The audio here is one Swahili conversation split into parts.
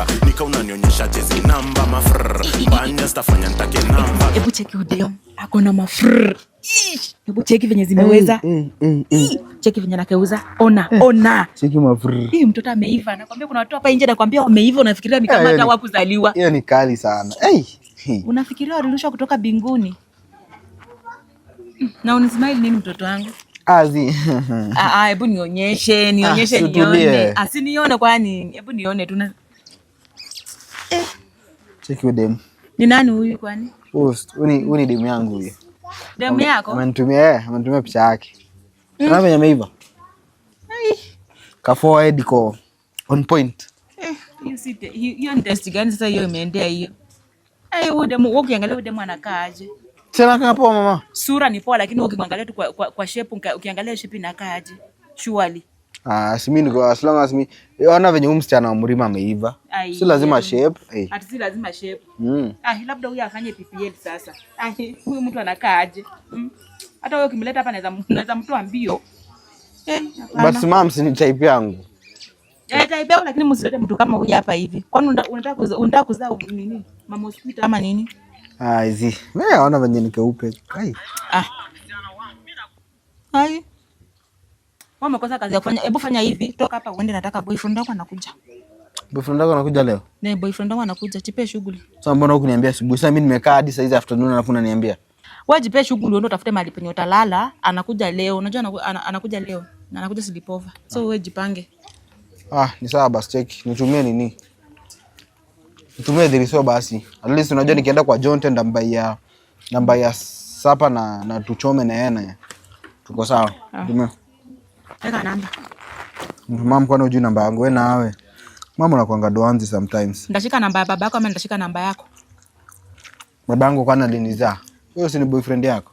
namba. Nika unanionyesha jezi namba mafrr. Banya stafanya nitake namba. Hebu cheki udeo. Ako na mafrr. Hebu cheki venye zimeweza. Cheki venye nakeuza. Ona. Cheki mafrr. Hii mtoto ameiva. Nakwambia kuna watu hapa nje nakwambia wameiva, unafikiria ni kama hata hawakuzaliwa. Hiyo ni kali sana. Unafikiria walirushwa kutoka binguni. Na unismile nini mtoto wangu? Hebu nionyeshe nione. Asinione kwani. Hebu nione tu. Cheki udem. Ni nani huyu kwani? Uni demu yangu huyu. Demu yako? Amenitumia picha yake. Unaona venye ameiva? Ka forward iko on point. Hiyo ni test gani sasa hiyo imeendea hiyo? Huyu demu ukiangalia demu anakaa aje? Tena kama poa mama. Sura ni poa lakini ukimwangalia tu kwa shape, ukiangalia shape inakaa aje? Surely. Si mimi niko as long as me. Ona venye huyu msichana wa Mrima ameiva. Si lazima shape. Ati si lazima shape. Labda huyu afanye PPL sasa. Huyu mtu anakaa aje? Hata wewe ukimleta hapa naweza mtu ambio. But mama si type yangu. Type yako lakini msilete mtu kama huyu hapa hivi. Kwani unataka kuzaa nini? Mama hospitali ama nini? Hizi. Mimi naona venye ni keupe. Wewe umekosa kazi ya kufanya. Hebu fanya hivi. Toka hapa uende, nataka boyfriend wako anakuja. Boyfriend wako anakuja leo? Boyfriend wako anakuja, jipe shughuli. Sasa mbona hukuniambia asubuhi? Sasa mimi nimekaa hadi saa hizi afternoon alafu unaniambia. Wewe jipe shughuli, uende utafute mahali penye utalala, anakuja leo. Unajua anakuja leo na anakuja sleepover. So wewe jipange. Ni sawa basi, check. Nitumie nini? Nitumie diriso basi. At least unajua nikienda kwa Jonte namba ya sapa na tuchome na yeye. Tuko sawa. Tumia. Weka namba. Mama kwani hujui namba yangu? Wewe nawe. Mama unakuanga doanzi sometimes. Ndashika namba ya baba yako ama ndashika namba yako? Babangu kwani alinizaa. Wewe si ni boyfriend yako?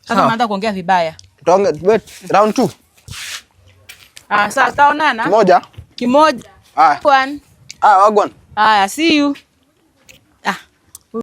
Sasa unaanza kuongea vibaya. Wait, round 2. Sasa taonana. Kimoja. One. Wagwan. See you.